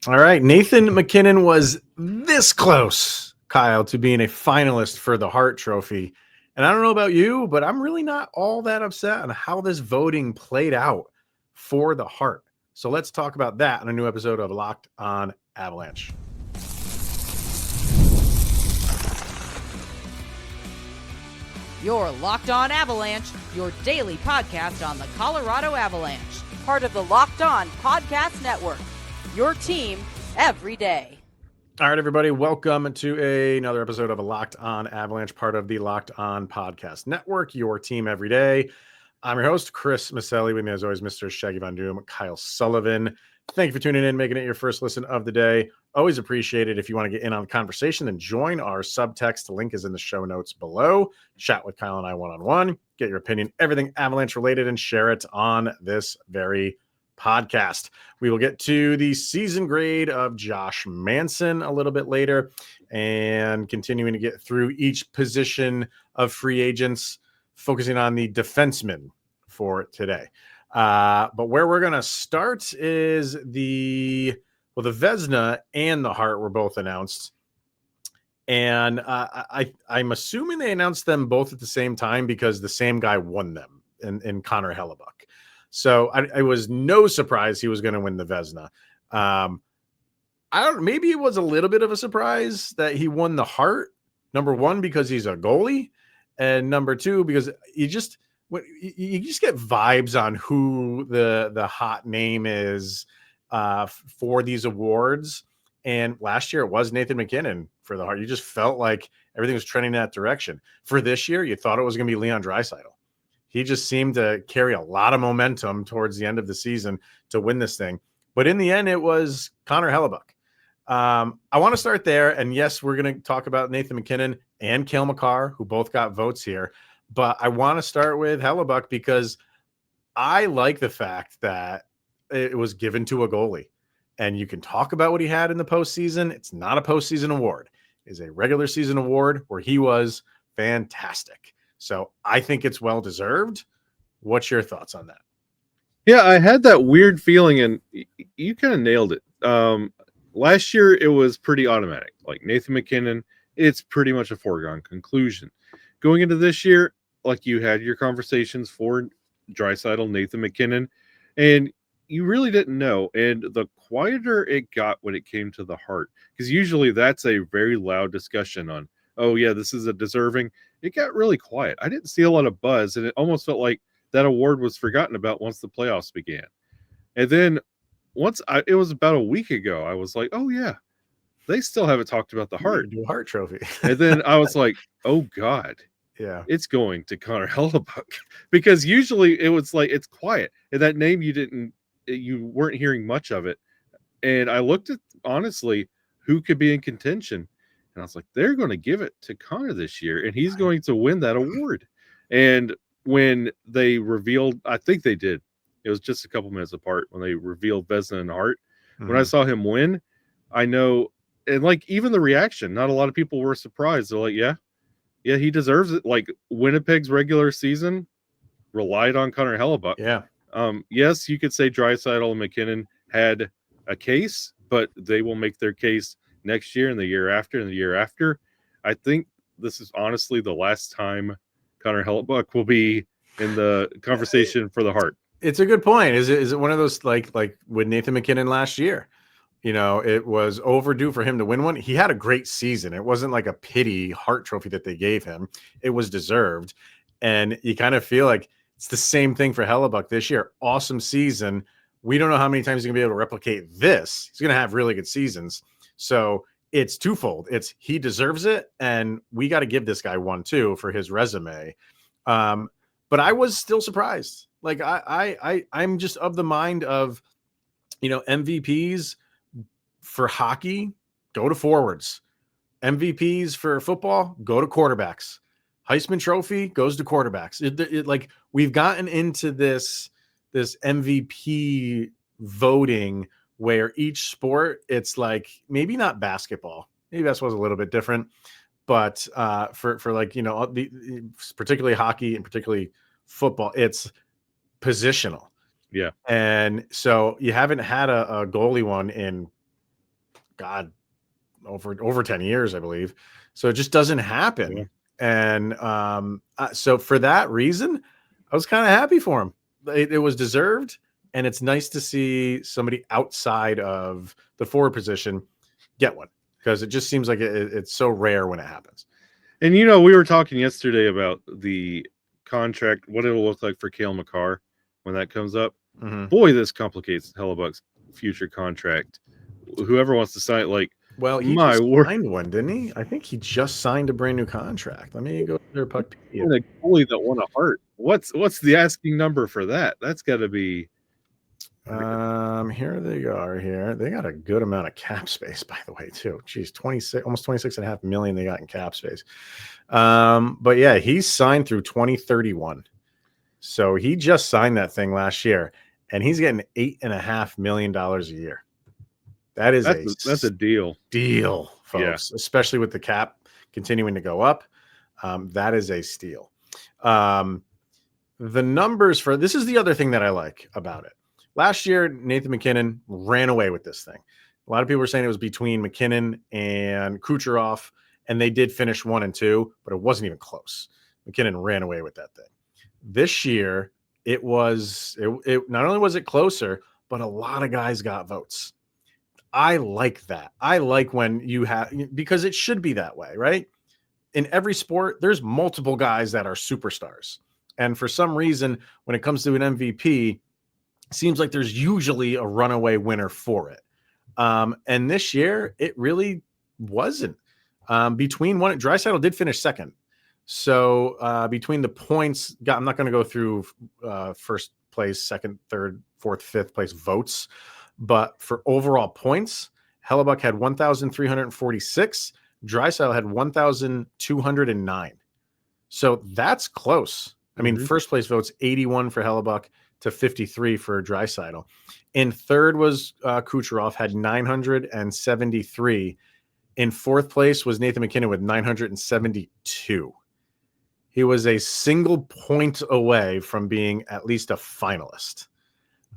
All right. Nathan MacKinnon was this close, Kyle, to being a finalist for the Hart Trophy. And I don't know about you, but I'm really not all that upset on how this voting played out for the Hart. So let's talk about that on a new episode of Locked on Avalanche. You're Locked on Avalanche, your daily podcast on the Colorado Avalanche. Part of the Locked on Podcast Network. Your team every day. All right, everybody. Welcome to another episode of Locked on Avalanche, part of the Locked on Podcast Network, your team every day. I'm your host, Chris Maselli. With me, as always, Mr. Shaggy Von Doom, Kyle Sullivan. Thank you for tuning in, making it your first listen of the day. Always appreciate it. If you want to get in on the conversation, then join our subtext. The link is in the show notes below. Chat with Kyle and I one-on-one. Get your opinion, everything Avalanche related, and share it on this very podcast. We will get to the season grade of Josh Manson a little bit later and continuing to get through each position of free agents, focusing on the defensemen for today. But where we're going to start is the Vezina and the Hart were both announced. And I'm assuming they announced them both at the same time because the same guy won them in Connor Hellebuyck. So I was no surprise he was going to win the Vezina. Maybe it was a little bit of a surprise that he won the Hart. Number one, because he's a goalie, and number two, because you just get vibes on who the hot name is for these awards. And last year it was Nathan MacKinnon for the Hart. You just felt like everything was trending in that direction. For this year, you thought it was going to be Leon Draisaitl. He just seemed to carry a lot of momentum towards the end of the season to win this thing. But in the end, it was Connor Hellebuyck. I want to start there. And yes, we're going to talk about Nathan MacKinnon and Cale Makar, who both got votes here. But I want to start with Hellebuyck because I like the fact that it was given to a goalie. And you can talk about what he had in the postseason. It's not a postseason award. It's a regular season award where he was fantastic. So I think it's well-deserved. What's your thoughts on that? Yeah, I had that weird feeling, and you kind of nailed it. Last year, it was pretty automatic. Like Nathan MacKinnon, it's pretty much a foregone conclusion. Going into this year, like you had your conversations for Draisaitl, Nathan MacKinnon, and you really didn't know. And the quieter it got when it came to the Hart, because usually that's a very loud discussion on, oh, yeah, this is a deserving. It got really quiet. I didn't see a lot of buzz, and it almost felt like that award was forgotten about once the playoffs began. And then it was about a week ago, I was like, oh, yeah, they still haven't talked about the Hart. Do Hart Trophy. And then I was like, oh, God. Yeah, it's going to Connor Hellebuyck. Because usually it was like, it's quiet. And that name, you weren't hearing much of it. And I looked at, honestly, who could be in contention. And I was like, they're going to give it to Connor this year, and he's going to win that award. And when they revealed, I think they did, it was just a couple minutes apart when they revealed Vezina and Hart. Mm-hmm. When I saw him win, I know, and like even the reaction, not a lot of people were surprised. They're like, yeah, he deserves it. Like Winnipeg's regular season relied on Connor Hellebuyck. Yeah. Yes, you could say Draisaitl and MacKinnon had a case, but they will make their case next year and the year after and the year after. I think this is honestly the last time Connor Hellebuyck will be in the conversation for the Hart. It's a good point. Is it one of those like with Nathan MacKinnon last year? You know, it was overdue for him to win one. He had a great season. It wasn't like a pity Hart Trophy that they gave him. It was deserved. And you kind of feel like it's the same thing for Hellebuyck this year. Awesome season. We don't know how many times he's going to be able to replicate this. He's going to have really good seasons. So it's twofold. It's he deserves it, and we got to give this guy one too for his resume. But I was still surprised. Like I'm just of the mind of, MVPs for hockey go to forwards, MVPs for football go to quarterbacks. Heisman Trophy goes to quarterbacks. Like we've gotten into this MVP voting where each sport, it's like maybe not basketball. Maybe basketball is a little bit different, but for like, particularly hockey and particularly football, it's positional. Yeah. And so you haven't had a goalie one in God, over 10 years, I believe. So it just doesn't happen. Yeah. And so for that reason, I was kind of happy for him. It was deserved, and it's nice to see somebody outside of the forward position get one, because it just seems like it's so rare when it happens. And we were talking yesterday about the contract, what it'll look like for Cale Makar when that comes up. Mm-hmm. Boy, this complicates Hellebuyck's future contract. Whoever wants to sign, Well, he my just word, signed one, didn't he? I think he just signed a brand new contract. Let me go to their puck. and a goalie that won a Hart. What's the asking number for that? That's got to be. Here they are here. They got a good amount of cap space, by the way, too. Geez, 26, almost 26.5 million they got in cap space. But yeah, he's signed through 2031. So he just signed that thing last year, and he's getting $8.5 million a year. That's a deal. Deal, folks, especially with the cap continuing to go up. That is a steal. The numbers for this is the other thing that I like about it. Last year, Nathan MacKinnon ran away with this thing. A lot of people were saying it was between MacKinnon and Kucherov, and they did finish 1 and 2, but it wasn't even close. MacKinnon ran away with that thing. This year, it not only was it closer, but a lot of guys got votes. I like that. I like when you have, because it should be that way, right? In every sport, there's multiple guys that are superstars. And for some reason, when it comes to an MVP, seems like there's usually a runaway winner for it. And this year, it really wasn't. Between one, Draisaitl did finish second. So between the points, I'm not going to go through first place, second, third, fourth, fifth place votes. But for overall points, Hellebuyck had 1,346. Draisaitl had 1,209. So that's close. I mean, first place votes, 81 for Hellebuyck to 53 for Draisaitl. In third was Kucherov, had 973. In fourth place was Nathan MacKinnon with 972. He was a single point away from being at least a finalist.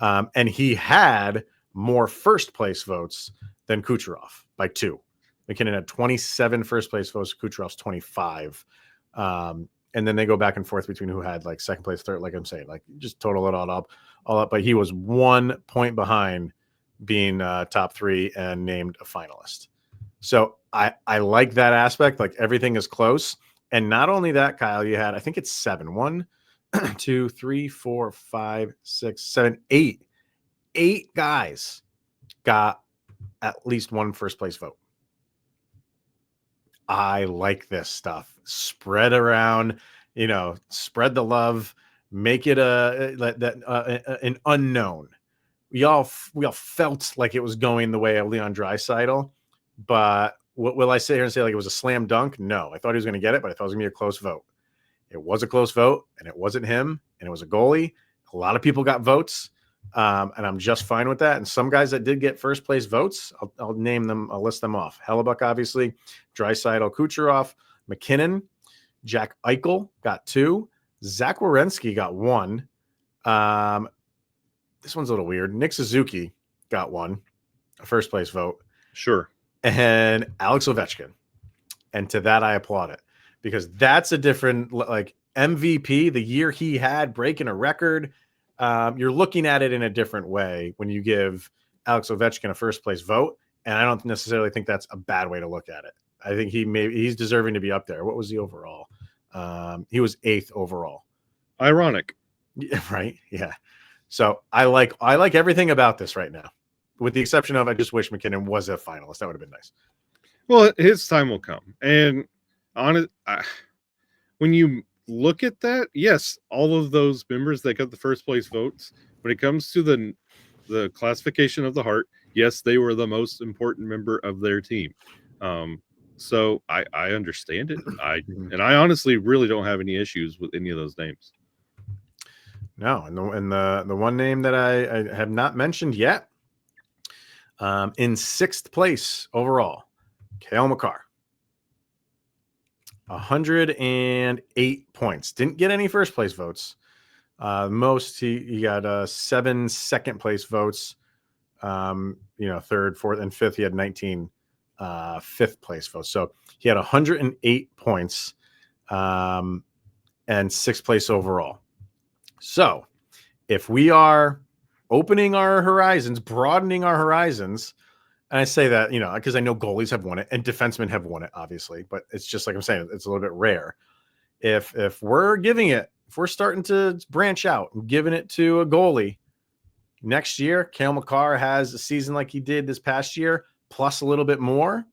And he had more first place votes than Kucherov by 2. MacKinnon had 27 first place votes, Kucherov's 25. And then they go back and forth between who had like second place, third, like I'm saying, like just total it all up. But he was 1 point behind being top 3 and named a finalist. So I like that aspect. Like everything is close. And not only that, Kyle, you had, I think it's 7. 1, 2, 3, 4, 5, 6, 7, 8. 8 guys got at least 1 first place vote. I like this stuff. Spread around, spread the love, make it an unknown. We all felt like it was going the way of Leon Draisaitl, but will I sit here and say like it was a slam dunk? No, I thought he was going to get it, but I thought it was going to be a close vote. It was a close vote, and it wasn't him, and it was a goalie. A lot of people got votes, and I'm just fine with that. And some guys that did get first place votes, I'll name them. I'll list them off. Hellebuyck, obviously, Draisaitl, Kucherov, MacKinnon, Jack Eichel got 2. Zach Werenski got 1. This one's a little weird. Nick Suzuki got 1, a first place vote. Sure. And Alex Ovechkin. And to that, I applaud it, because that's a different, like MVP, the year he had breaking a record. You're looking at it in a different way when you give Alex Ovechkin a first place vote. And I don't necessarily think that's a bad way to look at it. I think he's deserving to be up there. What was the overall? He was 8th overall. Ironic. Yeah, right. Yeah. So I like everything about this right now, with the exception of I just wish MacKinnon was a finalist. That would have been nice. Well, his time will come. And when you look at that, yes, all of those members that got the first place votes, when it comes to the classification of the Hart, yes, they were the most important member of their team. So I understand it. I honestly really don't have any issues with any of those names. No, and the one name that I have not mentioned yet, in 6th place overall, Cale Makar. 108 points. Didn't get any first place votes. Most he got 7 second place votes. third, fourth, and fifth. He had 19 fifth place votes. So he had 108 points and sixth place overall. So if we are opening our horizons, broadening our horizons, and I say that, because I know goalies have won it and defensemen have won it, obviously, but it's just like I'm saying, it's a little bit rare. If we're starting to branch out and giving it to a goalie next year, Cale Makar has a season like he did this past year, plus a little bit more.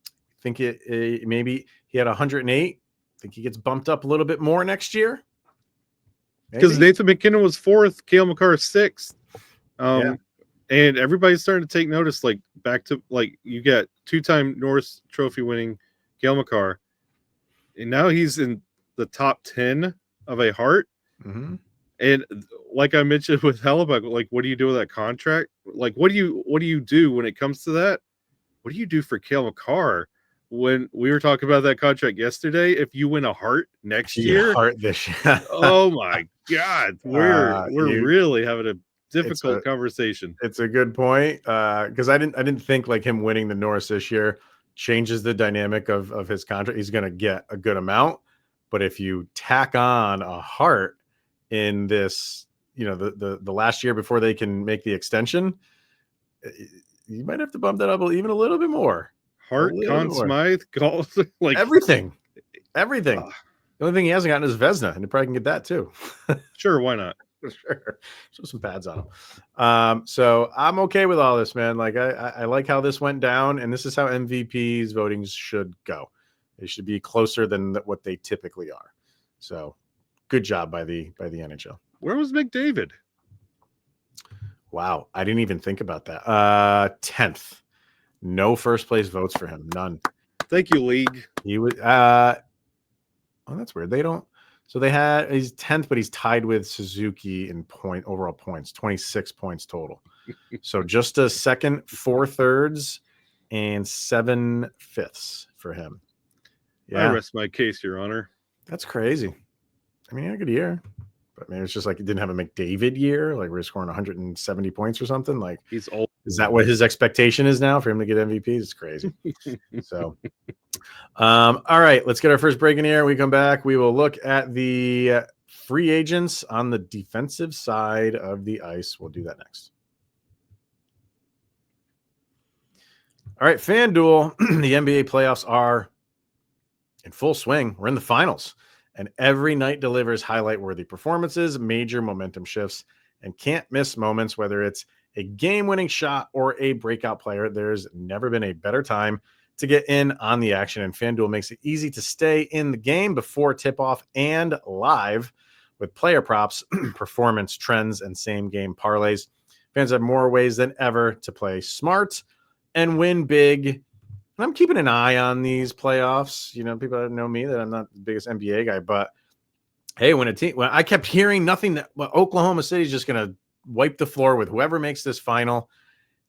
I think maybe he had 108. I think he gets bumped up a little bit more next year. Because Nathan MacKinnon was fourth, Cale Makar sixth. Yeah. And everybody's starting to take notice, like back to like you got 2-time Norris Trophy winning Cale Makar. And now he's in the top 10 of a Hart. Mm-hmm. And like I mentioned with Hellebuyck, like what do you do with that contract? Like what do you do when it comes to that? What do you do for Cale Makar? When we were talking about that contract yesterday, if you win a Hart next year, Hart this year. oh my God, we're really having a difficult conversation. It's a good point because I didn't think like him winning the Norris this year changes the dynamic of his contract. He's going to get a good amount, but if you tack on a Hart in this, the last year before they can make the extension, you might have to bump that up even a little bit more. Hart, Conn Smythe, golf, like everything. The only thing he hasn't gotten is Vezina, and he probably can get that too. Sure, why not? Sure. Show some pads on him. So I'm okay with all this, man. Like I like how this went down, and this is how MVPs voting should go. They should be closer than what they typically are. So good job by the NHL. Where was McDavid? Wow, I didn't even think about that. 10th. No first place votes for him. None. Thank you, league. He was oh, that's weird. They don't. So he's 10th, but he's tied with Suzuki in overall points, 26 points total. So just a second, 4 thirds, and 7 fifths for him. Yeah. I rest my case, Your Honor. That's crazy. I mean, he had a good year, but maybe it's just like he didn't have a McDavid year, like we're scoring 170 points or something. Like he's old. Is that what his expectation is now for him to get MVP? It's crazy. So, all right, let's get our first break in here. We come back. We will look at the free agents on the defensive side of the ice. We'll do that next. All right, FanDuel, the NBA playoffs are in full swing. We're in the finals, and every night delivers highlight-worthy performances, major momentum shifts, and can't miss moments, whether it's a game-winning shot or a breakout player. There's never been a better time to get in on the action, and FanDuel makes it easy to stay in the game before tip-off and live with player props, performance trends, and same-game parlays. Fans have more ways than ever to play smart and win big. And I'm keeping an eye on these playoffs. People that know me that I'm not the biggest NBA guy, but hey, when I kept hearing nothing that Oklahoma City is just going to wipe the floor with whoever makes this final.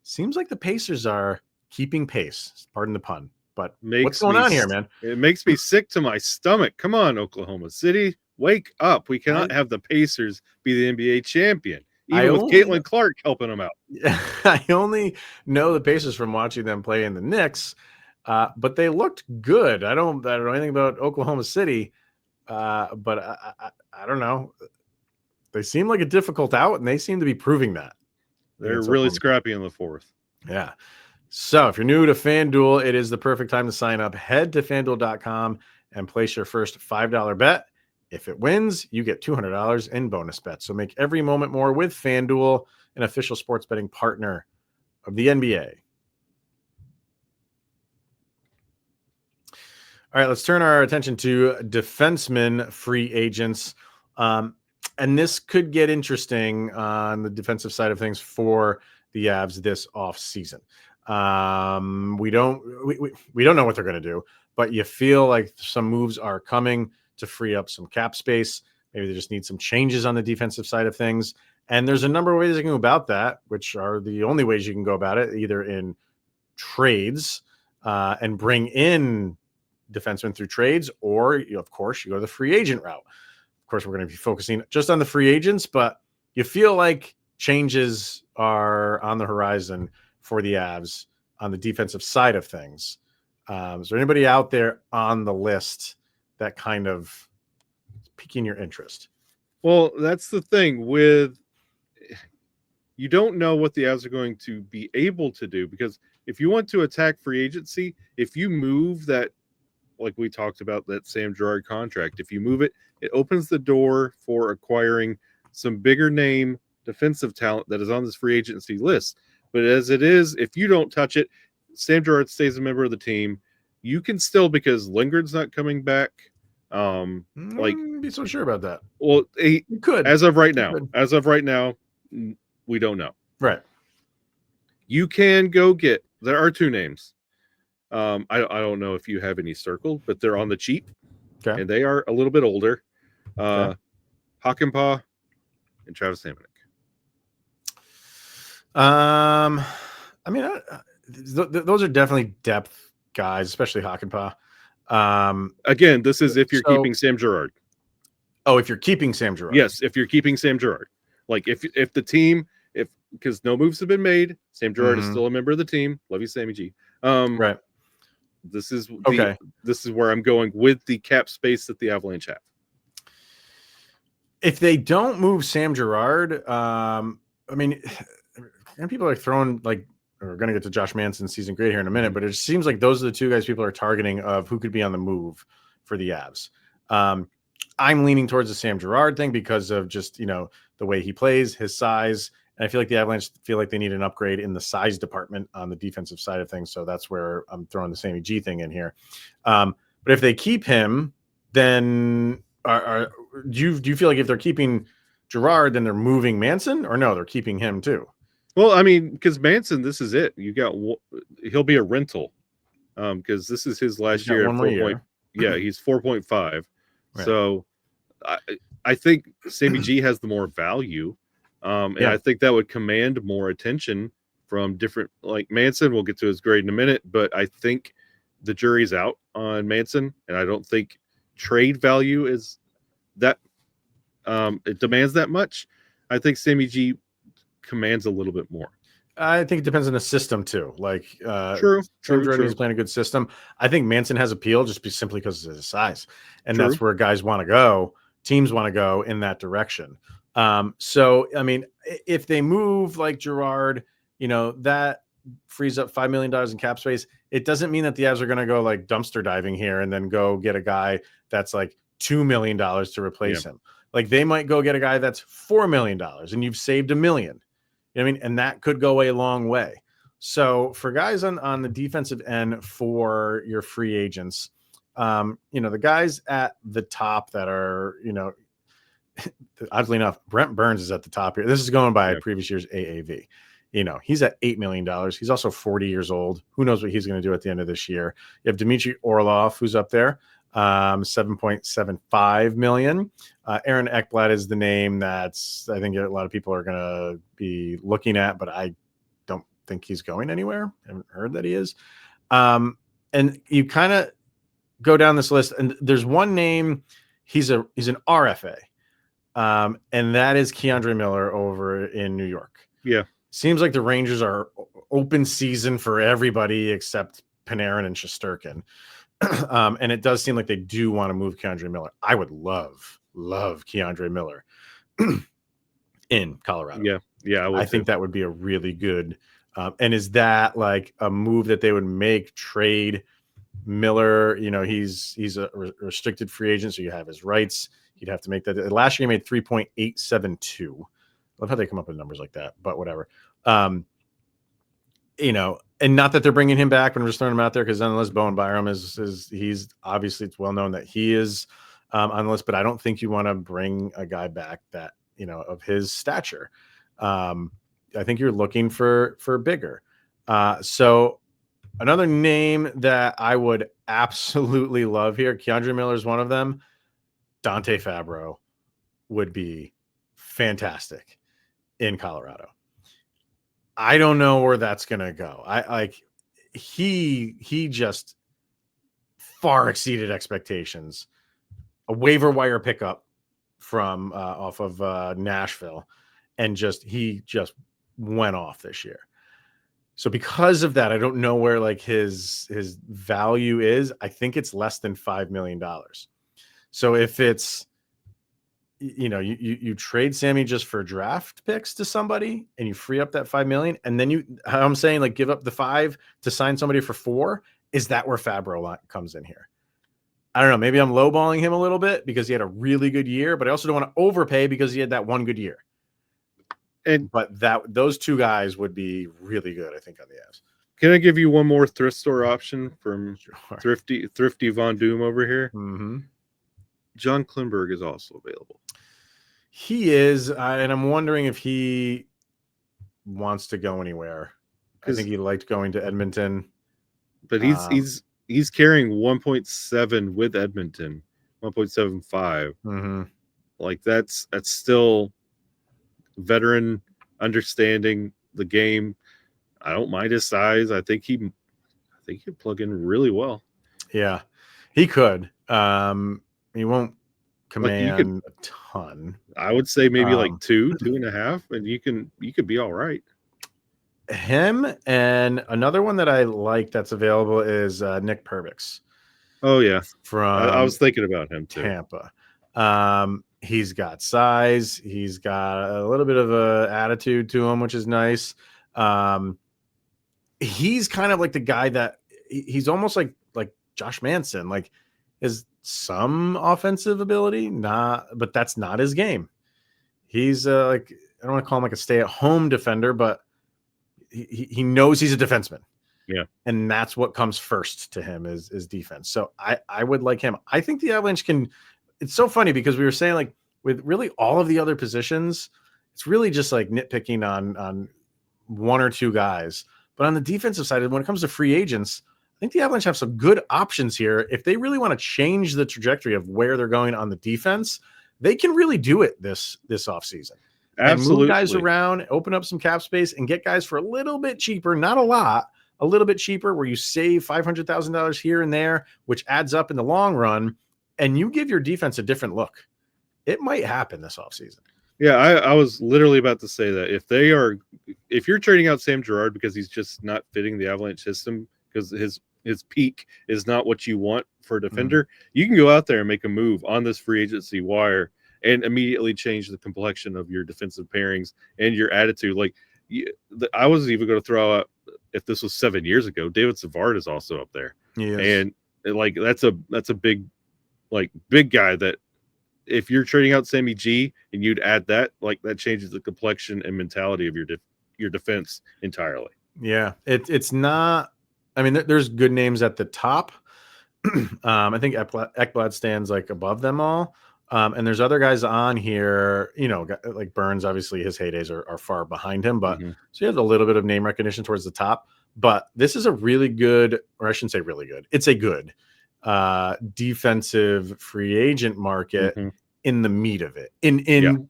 Seems like the Pacers are keeping pace. Pardon the pun. But what's going on here, man? It makes me sick to my stomach. Come on, Oklahoma City. Wake up. We cannot have the Pacers be the NBA champion. Even with Caitlin Clark helping them out. I only know the Pacers from watching them play in the Knicks, but they looked good. I don't know anything about Oklahoma City, but I don't know. They seem like a difficult out, and they seem to be proving that. They're really scrappy in the fourth. Yeah. So if you're new to FanDuel, it is the perfect time to sign up. Head to FanDuel.com and place your first $5 bet. If it wins, you get $200 in bonus bets. So make every moment more with FanDuel, an official sports betting partner of the NBA. All right, let's turn our attention to defensemen free agents. And this could get interesting on the defensive side of things for the Avs this offseason. We don't know what they're going to do, but you feel like some moves are coming to free up some cap space. Maybe they just need some changes on the defensive side of things. And there's a number of ways you can go about that, which are the only ways you can go about it, either in trades and bring in defensemen through trades, or of course, you go the free agent route. Of course, we're going to be focusing just on the free agents, but you feel like changes are on the horizon for the Avs on the defensive side of things. Is there anybody out there on the list that kind of piquing your interest? Well, that's the thing with you don't know what the Avs are going to be able to do, because if you want to attack free agency, if you move that, like we talked about, that Sam Girard contract, if you move it, it opens the door for acquiring some bigger name defensive talent that is on this free agency list. But as it is, if you don't touch it, Sam Girard stays a member of the team. You can still, because Lindgren's not coming back. Be so sure about that. Well, You could, as of right now, we don't know. Right. You can go get. There are two names. I don't know if you have any circled, but they're on the cheap, Okay. and they are a little bit older. Okay. Hakanpää and Travis Hamonic. I mean, those are definitely depth guys, especially Hakanpää. Again, this is if you're keeping Sam Girard. Oh, if you're keeping Sam Girard. Yes, if you're keeping Sam Girard. Like if the team, because no moves have been made, Sam Girard is still a member of the team. Love you, Sammy G. Right. This is okay. This is where I'm going with the cap space that the Avalanche have. If they don't move Sam Girard, I mean, and people are throwing like, we're going to get to Josh Manson's season grade here in a minute, but it seems like those are the two guys people are targeting of who could be on the move for the Avs. I'm leaning towards the Sam Girard thing because of just, the way he plays, his size. And I feel like the Avalanche feel like they need an upgrade in the size department on the defensive side of things. So that's where I'm throwing the Sammy G thing in here. But if they keep him, then do you feel like if they're keeping Girard, then they're moving Manson, or no, they're keeping him too? Well, I mean, because Manson, this is it. He'll be a rental because this is his last year. One more year. Yeah, he's 4.5. Right. So I think Sammy G has the more value. And I think that would command more attention from different, like Manson. We'll get to his grade in a minute, but I think the jury's out on Manson, and I don't think trade value is that it demands that much. I think Sammy G commands a little bit more. I think it depends on the system too. Like, true. He's playing a good system. I think Manson has appeal simply because of his size, and that's where guys want to go. Teams want to go in that direction. So, I mean, if they move like Girard, that frees up $5 million in cap space. It doesn't mean that the Avs are going to go like dumpster diving here and then go get a guy that's like $2 million to replace him. Like they might go get a guy that's $4 million and you've saved $1 million. You know what I mean? And that could go a long way. So for guys on the defensive end for your free agents, the guys at the top that are, oddly enough, Brent Burns is at the top here. This is going by previous year's AAV. He's at $8 million. He's also 40 years old. Who knows what he's going to do at the end of this year? You have Dmitry Orlov, who's up there, $7.75 million. Aaron Ekblad is the name that's, I think a lot of people are going to be looking at, but I don't think he's going anywhere. I haven't heard that he is. And you kind of go down this list, and there's one name. He's an RFA. And that is Keandre Miller over in New York. Yeah. Seems like the Rangers are open season for everybody except Panarin and Shesterkin. And it does seem like they do want to move Keandre Miller. I would love Keandre Miller in Colorado. Yeah. I think that would be a really good. And is that like a move that they would make, trade Miller? He's a restricted free agent, so you have his rights. You'd have to make that. Last year, he made 3.872. Love how they come up with numbers like that, but whatever. And not that they're bringing him back, but I'm just throwing him out there because unless Bowen Byram he's obviously, it's well known that he is on the list, but I don't think you want to bring a guy back that, of his stature. I think you're looking for bigger. So another name that I would absolutely love here, Keandre Miller is one of them. Dante Fabro would be fantastic in Colorado. I don't know where that's going to go. He just far exceeded expectations. A waiver wire pickup from off of Nashville. and he just went off this year. So because of that, I don't know where like his value is. I think it's less than $5 million. So if it's, you trade Sammy just for draft picks to somebody and you free up that 5 million, and then I'm saying like give up the 5 to sign somebody for 4. Is that where Fabro comes in here? I don't know. Maybe I'm lowballing him a little bit because he had a really good year, but I also don't want to overpay because he had that one good year. But those 2 guys would be really good, I think, on the Avs. Can I give you one more thrift store option from Thrifty Von Doom over here? Mm-hmm. John Klingberg is also available. He is, and I'm wondering if he wants to go anywhere. I think he liked going to Edmonton, but he's carrying 1.7 with Edmonton, 1.75. Mm-hmm. Like that's still veteran understanding the game. I don't mind his size. I think he'd plug in really well. Yeah, he could. He won't command a ton. I would say maybe like 2.5, and you could be all right. Him, and another one that I like that's available is Nick Perbix. Oh yeah, from I was thinking about him too. Tampa. He's got size. He's got a little bit of a attitude to him, which is nice. He's kind of like the guy that he's almost like Josh Manson, like has some offensive ability, but that's not his game. He's like, I don't want to call him like a stay-at-home defender, but he knows he's a defenseman. Yeah. And that's what comes first to him is defense. So I would like him. I think the Avalanche it's so funny because we were saying like with really all of the other positions, it's really just like nitpicking on 1 or 2 guys. But on the defensive side, when it comes to free agents, I think the Avalanche have some good options here. If they really want to change the trajectory of where they're going on the defense, they can really do it this offseason. Absolutely. And move guys around, open up some cap space, and get guys for a little bit cheaper, not a lot, a little bit cheaper, where you save $500,000 here and there, which adds up in the long run, and you give your defense a different look. It might happen this offseason. Yeah, I was literally about to say that if you're trading out Sam Girard because he's just not fitting the Avalanche system because his peak is not what you want for a defender, you can go out there and make a move on this free agency wire and immediately change the complexion of your defensive pairings and your attitude. Like I was even going to throw out, if this was 7 years ago, David Savard is also up there. Yes. And like that's a big guy that if you're trading out Sammy G and you'd add that, like that changes the complexion and mentality of your defense entirely. Yeah, it's not. I mean, there's good names at the top. I think Ekblad stands like above them all. And there's other guys on here, like Burns, obviously his heydays are far behind him, but so he has a little bit of name recognition towards the top. But this is a really good, or I shouldn't say really good, it's a good defensive free agent market in the meat of it. In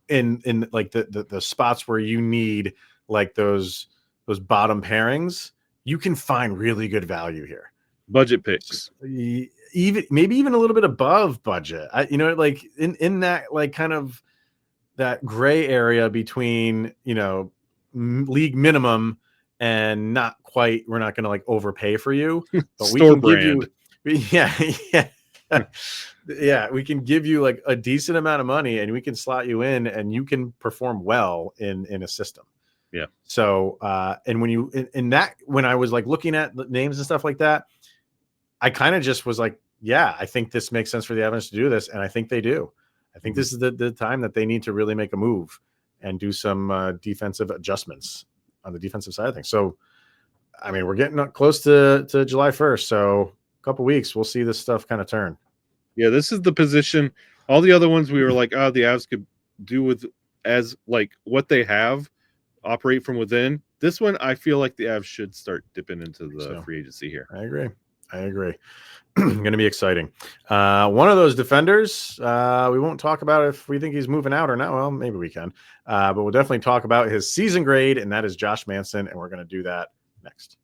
like the spots where you need like those bottom pairings, you can find really good value here. Budget picks. Maybe even a little bit above budget. Like in that like kind of that gray area between league minimum and not quite. We're not going to like overpay for you, but we can give you. Yeah, we can give you like a decent amount of money, and we can slot you in, and you can perform well in a system. Yeah. So, and when I was like looking at the names and stuff like that, I kind of just was like, yeah, I think this makes sense for the Avalanche to do this. And I think they do. I think this is the time that they need to really make a move and do some defensive adjustments on the defensive side of things. So, I mean, we're getting close to July 1st. So a couple weeks, we'll see this stuff kind of turn. Yeah, this is the position. All the other ones we were like, the Avs could do with as like what they have, operate from within. This one, I feel like the Avs should start dipping into the free agency here. I agree. Going to be exciting. One of those defenders, we won't talk about if we think he's moving out or not. Well, maybe we can. But we'll definitely talk about his season grade, and that is Josh Manson, and we're going to do that next.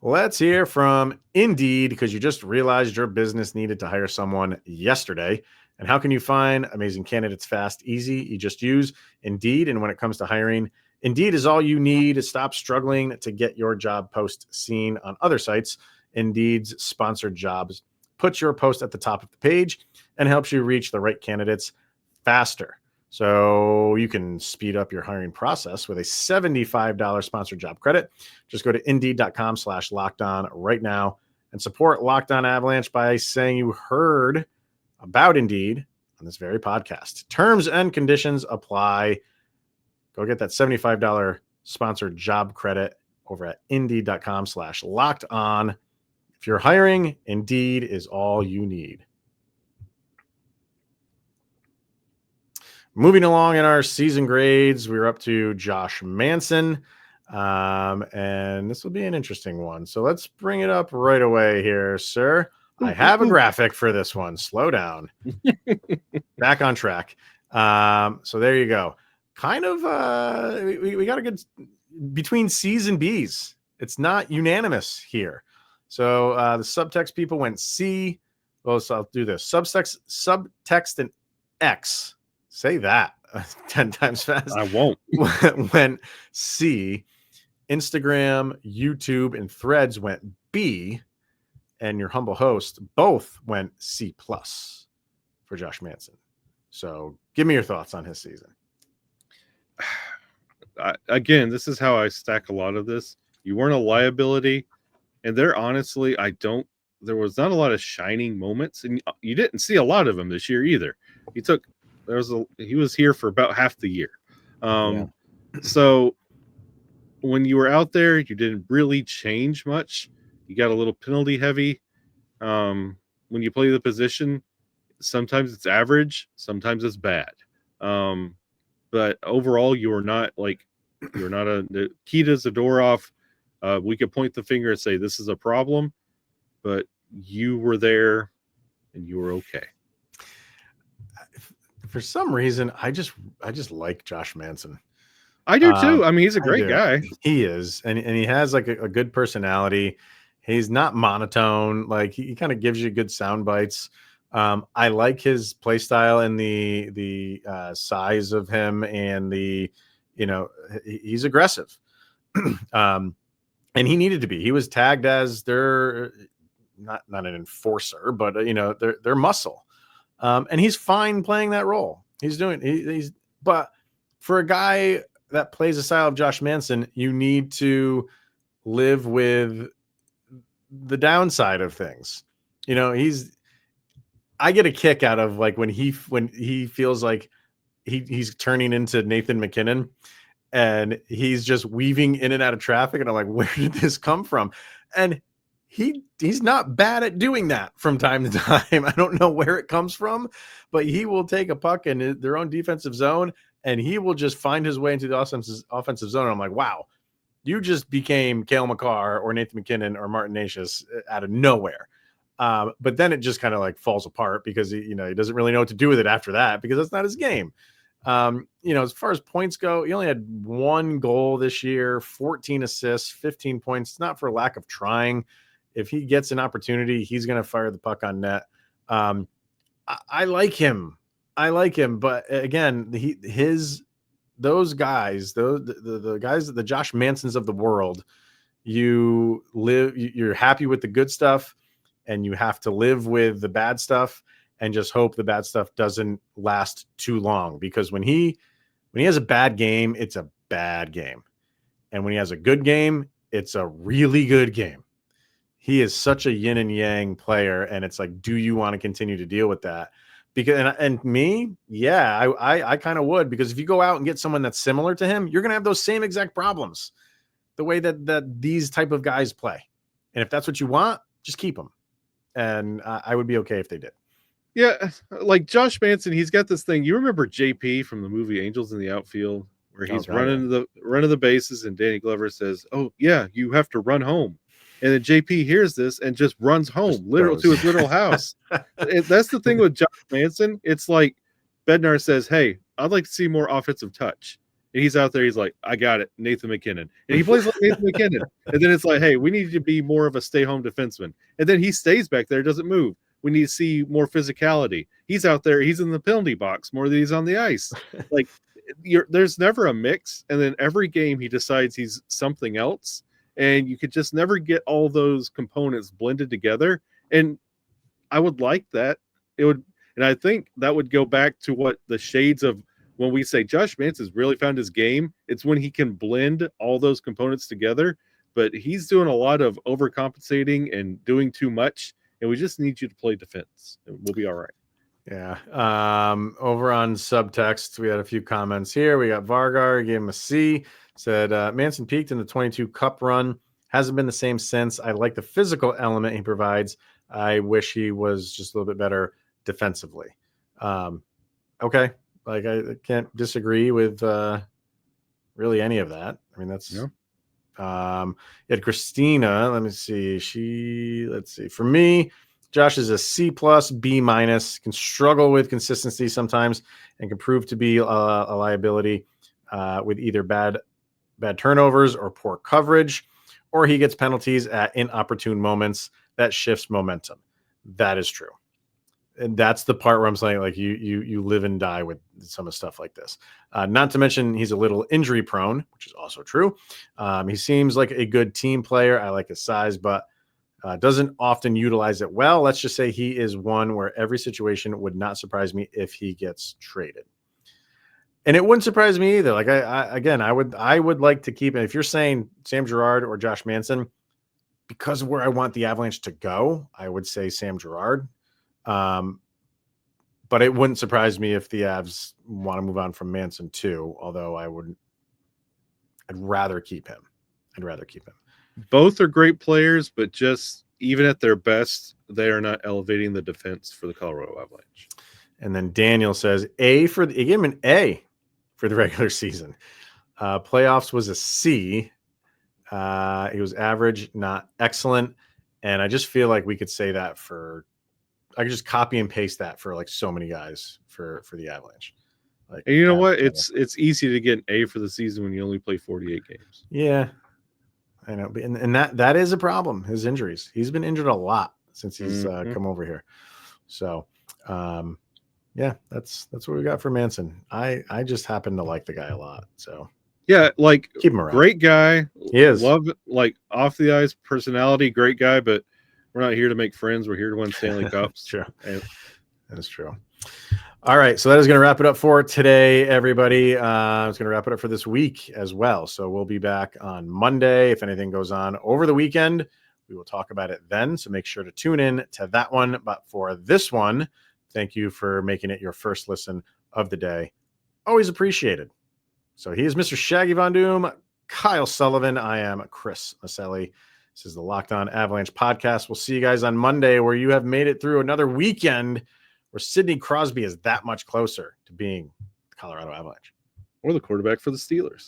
Let's hear from Indeed, because you just realized your business needed to hire someone yesterday. And how can you find amazing candidates fast, easy? You just use Indeed. And when it comes to hiring, Indeed is all you need to stop struggling to get your job post seen on other sites. Indeed's sponsored jobs puts your post at the top of the page and helps you reach the right candidates faster. So you can speed up your hiring process with a $75 sponsored job credit. Just go to Indeed.com/lockedon right now and support Locked On Avalanche by saying you heard about Indeed on this very podcast. Terms and conditions apply. Go get that $75 sponsored job credit over at Indeed.com/lockedon. If you're hiring, Indeed is all you need. Moving along in our season grades, we're up to Josh Manson. And this will be an interesting one. So let's bring it up right away here, sir. I have a graphic for this one. Slow down. Back on track. So there you go. Kind of, we got a good between C's and B's. It's not unanimous here. So the subtext people went C. Well, so I'll do this. Subtext and X. Say that 10 times fast. I won't. Went C. Instagram, YouTube, and Threads went B. And your humble host both went C+ for Josh Manson. So give me your thoughts on his season. Again, this is how I stack a lot of this. You weren't a liability. And there was not a lot of shining moments. And you didn't see a lot of them this year either. He was here for about half the year. So when you were out there, you didn't really change much. You got a little penalty heavy. When you play the position, sometimes it's average, sometimes it's bad. But overall, you're not a Nikita Zadorov. We could point the finger and say this is a problem, but you were there and you were okay. For some reason, I just like Josh Manson. I do too. I mean, he's a great guy. He is, and he has like a good personality. He's not monotone. Like he kind of gives you good sound bites. I like his play style and the size of him, and he's aggressive. And he needed to be. He was tagged as their not an enforcer, but their muscle. And he's fine playing that role. But for a guy that plays the style of Josh Manson, you need to live with the downside of things. I get a kick out of like when he feels like he's turning into Nathan MacKinnon and he's just weaving in and out of traffic. And I'm like, where did this come from? And he's not bad at doing that from time to time. I don't know where it comes from, but he will take a puck in their own defensive zone and he will just find his way into the offensive zone. And I'm like, wow, you just became Cale Makar or Nathan MacKinnon or Martin Necas out of nowhere. But then it just kind of like falls apart because he doesn't really know what to do with it after that because that's not his game. As far as points go, he only had 1 goal this year, 14 assists, 15 points. It's not for lack of trying. If he gets an opportunity, he's going to fire the puck on net. I like him. But again, those guys, the guys, the Josh Mansons of the world, you're happy with the good stuff and you have to live with the bad stuff and just hope the bad stuff doesn't last too long, because when he has a bad game, it's a bad game. And when he has a good game, it's a really good game. He is such a yin and yang player. And it's like, do you want to continue to deal with that? Because, and me, yeah, I kind of would, because if you go out and get someone that's similar to him, you're going to have those same exact problems, the way that these type of guys play. And if that's what you want, just keep them. And I would be okay if they did. Yeah, like Josh Manson, he's got this thing. You remember JP from the movie Angels in the Outfield, where he's running the bases, and Danny Glover says, "Oh yeah, you have to run home," and then JP hears this and just runs home, literally to his literal house. That's the thing with Josh Manson. It's like Bednar says, "Hey, I'd like to see more offensive touch," and he's out there. He's like, "I got it, Nathan MacKinnon," and he plays like Nathan MacKinnon. And then it's like, "Hey, we need you to be more of a stay-home defenseman," and then he stays back there, doesn't move. We need to see more physicality. He's out there. He's in the penalty box more than he's on the ice. Like, there's never a mix. And then every game he decides he's something else. And you could just never get all those components blended together. And I would like that. It would, and I think that would go back to what the shades of when we say Josh Manson's really found his game. It's when he can blend all those components together. But he's doing a lot of overcompensating and doing too much. And we just need you to play defense. And we'll be all right. Yeah. Over on subtext, we had a few comments here. We got Vargar, gave him a C, said Manson peaked in the 22 Cup run. Hasn't been the same since. I like the physical element he provides. I wish he was just a little bit better defensively. Okay. Like, I can't disagree with really any of that. I mean, that's... Yeah. You had Christina. Let me see. Let's see. For me, Josh is a C+, B-. Can struggle with consistency sometimes and can prove to be a liability with either bad turnovers or poor coverage, or he gets penalties at inopportune moments that shifts momentum. That is true. And that's the part where I'm saying, like, you live and die with some of stuff like this. Not to mention he's a little injury prone, which is also true. He seems like a good team player. I like his size, but doesn't often utilize it well. Let's just say he is one where every situation would not surprise me if he gets traded. And it wouldn't surprise me either. Like, I would like to keep it. If you're saying Sam Girard or Josh Manson, because of where I want the Avalanche to go, I would say Sam Girard. But it wouldn't surprise me if the Avs want to move on from Manson too, although I'd rather keep him. Both are great players, but just even at their best, they are not elevating the defense for the Colorado Avalanche. And then Daniel says he gave him an A for the regular season. Playoffs was a C. He was average, not excellent. And I just feel like we could say that I could just copy and paste that for like so many guys for the Avalanche. Like, and you know what? It's easy to get an A for the season when you only play 48 games. Yeah, I know. And that is a problem. His injuries. He's been injured a lot since he's come over here. So, yeah, that's what we got for Manson. I just happen to like the guy a lot. So yeah, like, keep him around. Great guy. He is. Love, like, off the ice personality. Great guy, but we're not here to make friends. We're here to win Stanley Cups. True. That is true. All right. So that is going to wrap it up for today, everybody. It's going to wrap it up for this week as well. So we'll be back on Monday. If anything goes on over the weekend, we will talk about it then. So make sure to tune in to that one. But for this one, thank you for making it your first listen of the day. Always appreciated. So he is Mr. Shaggy Von Doom, Kyle Sullivan. I am Chris Maselli. This is the Locked On Avalanche podcast. We'll see you guys on Monday, where you have made it through another weekend where Sidney Crosby is that much closer to being the Colorado Avalanche. Or the quarterback for the Steelers.